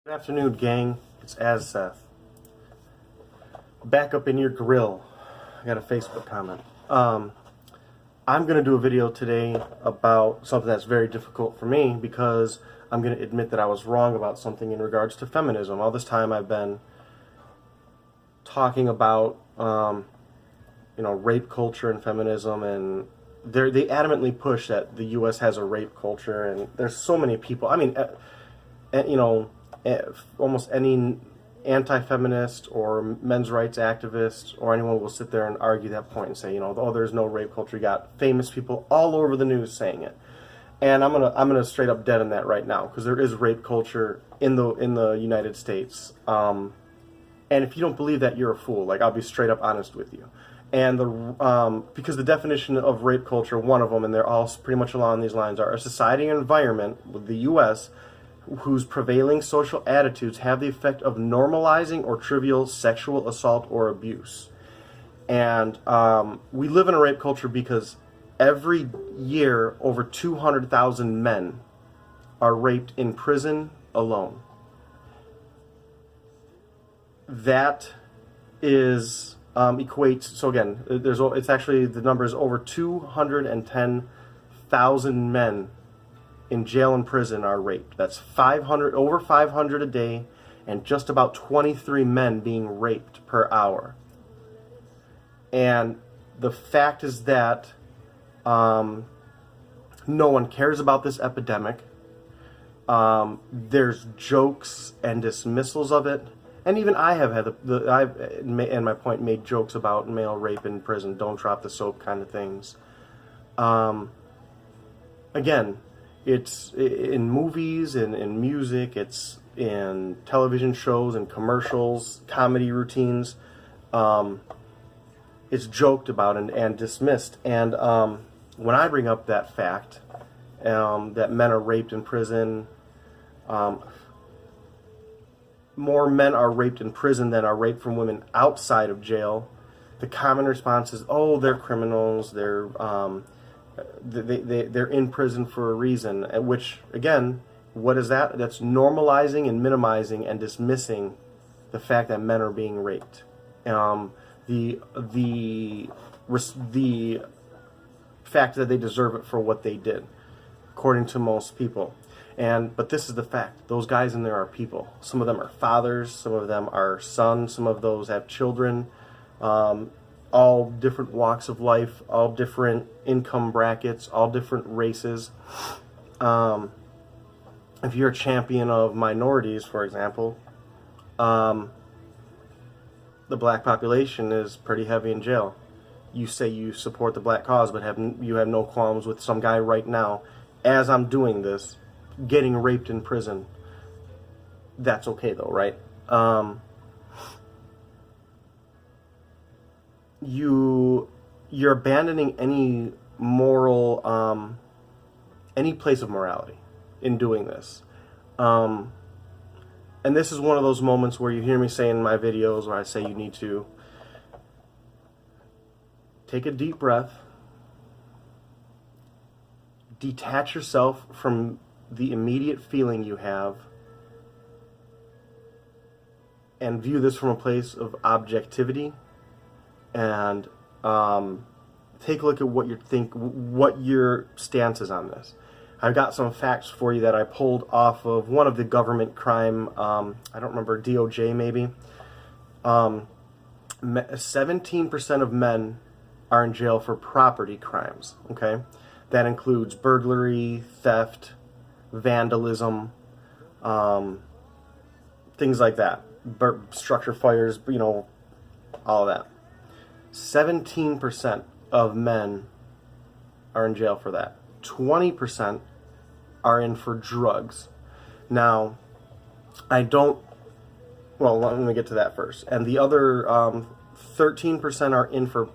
Good afternoon, gang. It's Azseth. Back up in your grill. I got a Facebook comment. I'm going to do a video today about something that's very difficult for me because I'm going to admit that I was wrong about something in regards to feminism. All this time I've been talking about, rape culture and feminism, and they adamantly push that the U.S. has a rape culture, and there's so many people. I mean, almost any anti-feminist or men's rights activist or anyone will sit there and argue that point and say, oh, there's no rape culture. You got famous people all over the news saying it, and I'm gonna straight up dead on that right now, because there is rape culture in the United States. And if you don't believe that, you're a fool. Like, I'll be straight up honest with you. And because the definition of rape culture, one of them, and they're all pretty much along these lines, are a society and environment with the U.S. whose prevailing social attitudes have the effect of normalizing or trivial sexual assault or abuse. And we live in a rape culture because every year over 200,000 men are raped in prison alone. That is equates, so again, it's actually, the number is over 210,000 men in jail and prison are raped. That's over 500 a day, and just about 23 men being raped per hour. And the fact is that no one cares about this epidemic. There's jokes and dismissals of it, and even I have had and my point, made jokes about male rape in prison, don't drop the soap kind of things. Again, it's in movies and in music, it's in television shows and commercials, comedy routines. It's joked about and dismissed. And when I bring up that fact, that men are raped in prison, more men are raped in prison than are raped from women outside of jail, the common response is, oh, they're criminals, they're in prison for a reason. Which, again, what is that? That's normalizing and minimizing and dismissing the fact that men are being raped. The fact that they deserve it for what they did, according to most people. But this is the fact. Those guys in there are people. Some of them are fathers, some of them are sons, some of those have children, all different walks of life, all different income brackets, all different races. If you're a champion of minorities, for example, the black population is pretty heavy in jail. You say you support the black cause, but you have no qualms with some guy right now, as I'm doing this, getting raped in prison. That's okay though, right? You're abandoning any moral, any place of morality in doing this. And this is one of those moments where you hear me say in my videos where I say you need to take a deep breath, detach yourself from the immediate feeling you have, and view this from a place of objectivity, and take a look at what your stance is on this. I've got some facts for you that I pulled off of one of the government crime, I don't remember, DOJ maybe. 17% of men are in jail for property crimes, okay? That includes burglary, theft, vandalism, things like that. Structure fires, all of that. 17% of men are in jail for that. 20% are in for drugs. Now, let me get to that first. And the other 13% are in for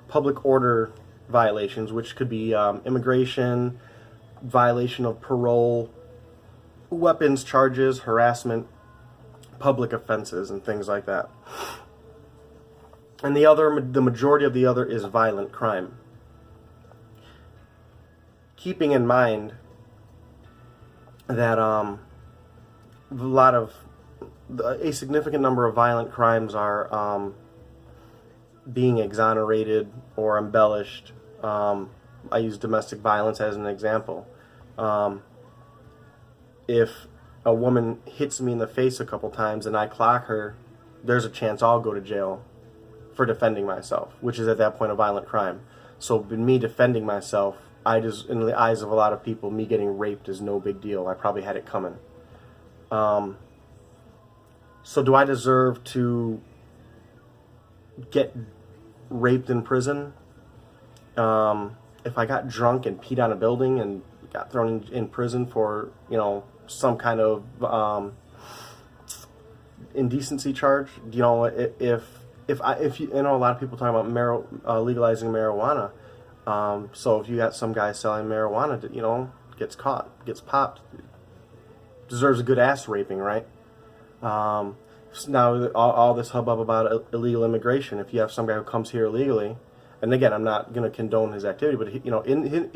public order violations, which could be immigration, violation of parole, weapons charges, harassment, public offenses, and things like that. And the majority of the other is violent crime. Keeping in mind that a significant number of violent crimes are being exonerated or embellished. I use domestic violence as an example. If a woman hits me in the face a couple times and I clock her, there's a chance I'll go to jail for defending myself, which is at that point a violent crime. So me defending myself, in the eyes of a lot of people, me getting raped is no big deal. I probably had it coming. So do I deserve to get raped in prison? If I got drunk and peed on a building and got thrown in prison for, some kind of indecency charge, if a lot of people talking about legalizing marijuana. So if you got some guy selling marijuana, gets caught, gets popped, deserves a good ass raping, right? Now all this hubbub about illegal immigration. If you have some guy who comes here illegally, and again, I'm not going to condone his activity, but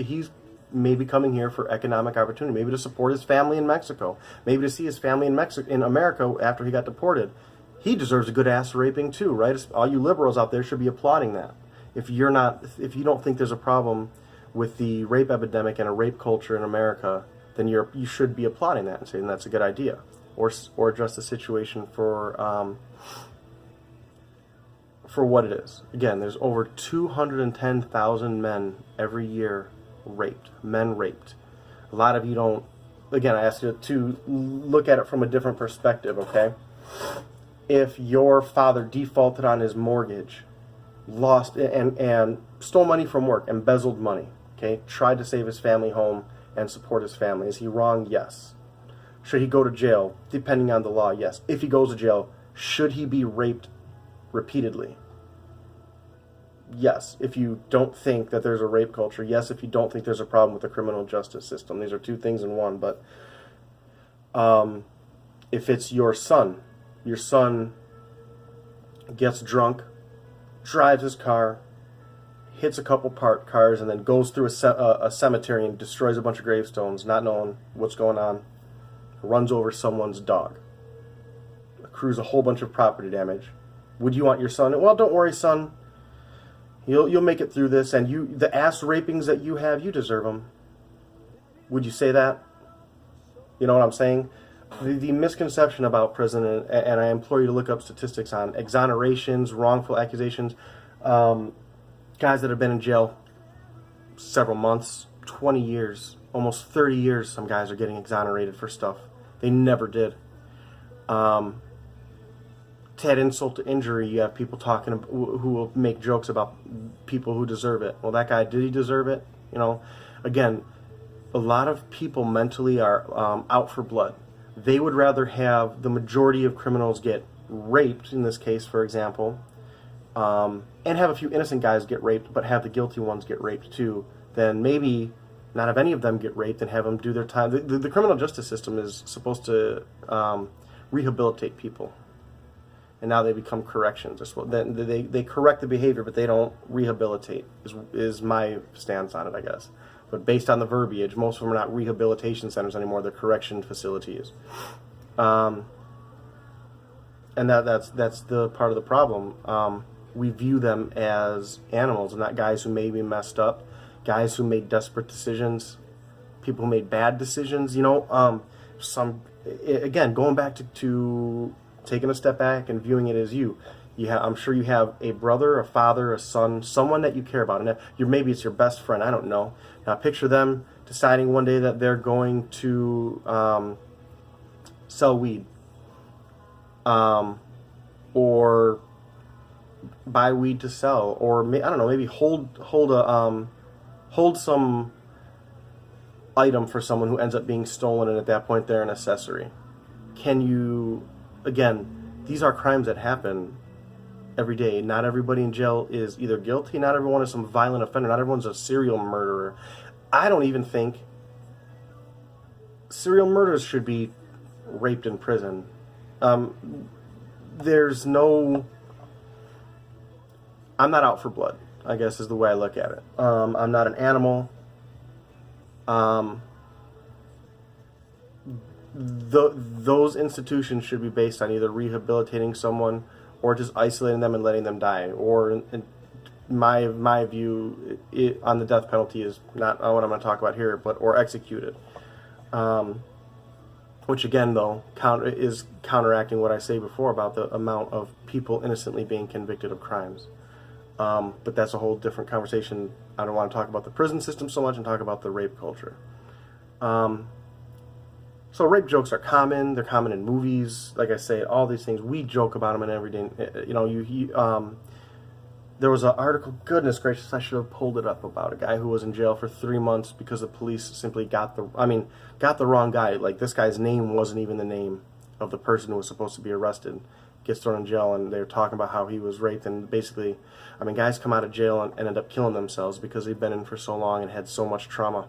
he's maybe coming here for economic opportunity, maybe to support his family in Mexico, maybe to see his family in America after he got deported. He deserves a good ass raping too, right? All you liberals out there should be applauding that. If you don't think there's a problem with the rape epidemic and a rape culture in America, then you should be applauding that and saying that's a good idea, or address the situation for what it is. Again, there's over 210,000 men every year men raped. A lot of you don't. Again, I asked you to look at it from a different perspective. Okay, if your father defaulted on his mortgage, lost and stole money from work, embezzled money, okay, tried to save his family home and support his family, is he wrong? Yes. Should he go to jail? Depending on the law, yes. If he goes to jail, should he be raped repeatedly? Yes. If you don't think that there's a rape culture, yes. If you don't think there's a problem with the criminal justice system, these are two things in one. But if it's your son gets drunk, drives his car, hits a couple parked cars, and then goes through a cemetery and destroys a bunch of gravestones, not knowing what's going on, runs over someone's dog, accrues a whole bunch of property damage. Would you want your son? Well, don't worry, son. You'll make it through this, and the ass rapings that you have, you deserve them. Would you say that? You know what I'm saying? The misconception about prison, and I implore you to look up statistics on exonerations, wrongful accusations, guys that have been in jail several months, 20 years, almost 30 years, some guys are getting exonerated for stuff they never did. To add insult to injury, you have people who will make jokes about people who deserve it. Well, that guy, did he deserve it? Again, a lot of people mentally are out for blood. They would rather have the majority of criminals get raped, in this case, for example, and have a few innocent guys get raped, but have the guilty ones get raped too, than maybe not have any of them get raped and have them do their time. The criminal justice system is supposed to rehabilitate people. And now they become corrections. They correct the behavior, but they don't rehabilitate, is my stance on it, I guess. But based on the verbiage, most of them are not rehabilitation centers anymore. They're correction facilities. And that's the part of the problem. We view them as animals, and not guys who may be messed up, guys who made desperate decisions, people who made bad decisions. Again, going back to taking a step back and viewing it as I'm sure you have a brother, a father, a son, someone that you care about, and maybe it's your best friend. I don't know. Now picture them deciding one day that they're going to sell weed, or buy weed to sell, or I don't know, maybe hold some item for someone who ends up being stolen, and at that point they're an accessory. Can you? Again, these are crimes that happen every day. Not everybody in jail is either guilty, not everyone is some violent offender, not everyone's a serial murderer. I don't even think serial murderers should be raped in prison. There's no... I'm not out for blood, I guess is the way I look at it. I'm not an animal. those institutions should be based on either rehabilitating someone or just isolating them and letting them die. Or, in my view, on the death penalty is not what I'm going to talk about here, but or executed. Which again, though, is counteracting what I say before about the amount of people innocently being convicted of crimes. But that's a whole different conversation. I don't want to talk about the prison system so much and talk about the rape culture. So rape jokes are common. They're common in movies. Like I say, all these things, we joke about them in everyday. There was an article, goodness gracious, I should have pulled it up, about a guy who was in jail for 3 months because the police simply got the wrong guy. Like, this guy's name wasn't even the name of the person who was supposed to be arrested. Gets thrown in jail, and they were talking about how he was raped, and basically, guys come out of jail and end up killing themselves because they've been in for so long and had so much trauma.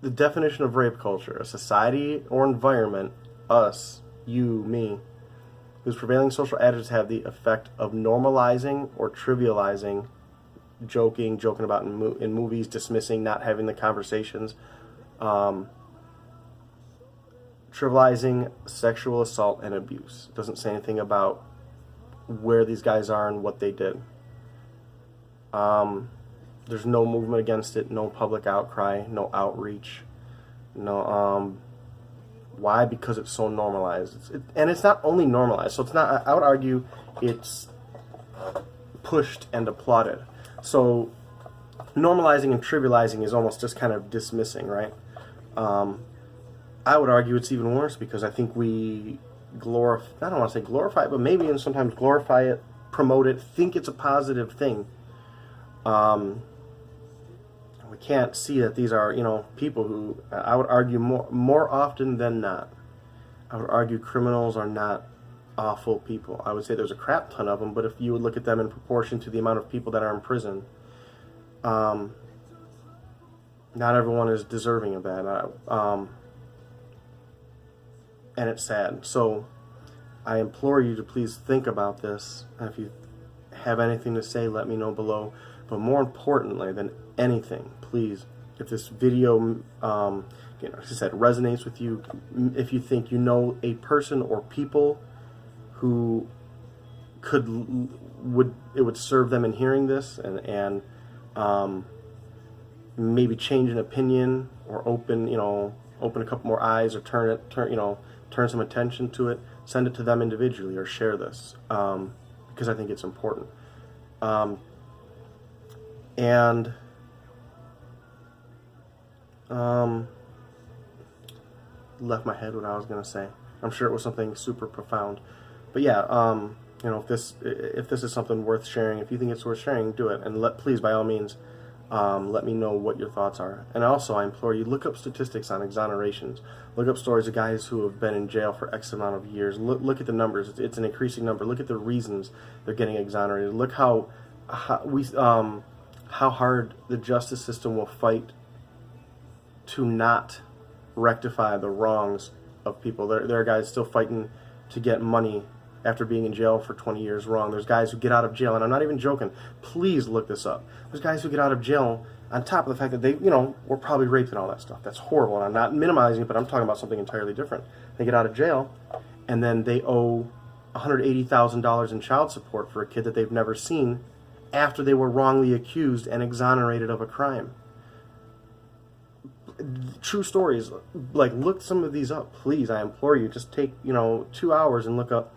The definition of rape culture: a society or environment, us, you, me, whose prevailing social attitudes have the effect of normalizing or trivializing, joking about in movies, dismissing, not having the conversations, trivializing sexual assault and abuse. It doesn't say anything about where these guys are and what they did. There's no movement against it, no public outcry, no outreach, no. Why? Because it's so normalized. And it's not only normalized, so it's not, I would argue it's pushed and applauded. So normalizing and trivializing is almost just kind of dismissing, right? I would argue it's even worse, because I think we I don't want to say glorify it, but maybe and sometimes glorify it, promote it, think it's a positive thing. We can't see that these are, people who, I would argue more often than not, I would argue criminals are not awful people. I would say there's a crap ton of them, but if you would look at them in proportion to the amount of people that are in prison, not everyone is deserving of that. And it's sad. So I implore you to please think about this. And if you have anything to say, let me know below. But more importantly than anything, please, if this video, as I said, resonates with you, if you think you know a person or people who would serve them in hearing this, and maybe change an opinion or open a couple more eyes, or turn some attention to it, send it to them individually or share this, because I think it's important. And left my head what I was going to say. I'm sure it was something super profound. But yeah, if this is something worth sharing, if you think it's worth sharing, do it. And please, by all means, let me know what your thoughts are. And also, I implore you, look up statistics on exonerations. Look up stories of guys who have been in jail for X amount of years. Look at the numbers. It's an increasing number. Look at the reasons they're getting exonerated. Look how hard the justice system will fight to not rectify the wrongs of people. There are guys still fighting to get money after being in jail for 20 years wrong. There's guys who get out of jail, and I'm not even joking. Please look this up. There's guys who get out of jail on top of the fact that they, were probably raped and all that stuff. That's horrible, and I'm not minimizing it, but I'm talking about something entirely different. They get out of jail, and then they owe $180,000 in child support for a kid that they've never seen after they were wrongly accused and exonerated of a crime. True stories. Like, look some of these up, please. I implore you. Just take 2 hours and look up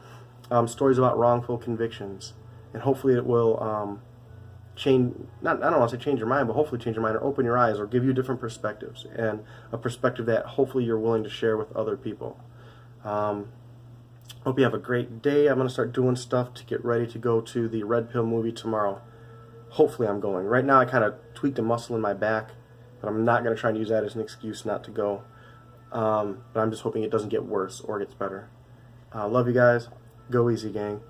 stories about wrongful convictions, and hopefully it will change. I don't want to say change your mind, but hopefully change your mind or open your eyes or give you different perspectives, and a perspective that hopefully you're willing to share with other people. Hope you have a great day. I'm going to start doing stuff to get ready to go to the Red Pill movie tomorrow. Hopefully I'm going. Right now I kind of tweaked a muscle in my back, but I'm not going to try and use that as an excuse not to go. But I'm just hoping it doesn't get worse or gets better. Love you guys. Go easy, gang.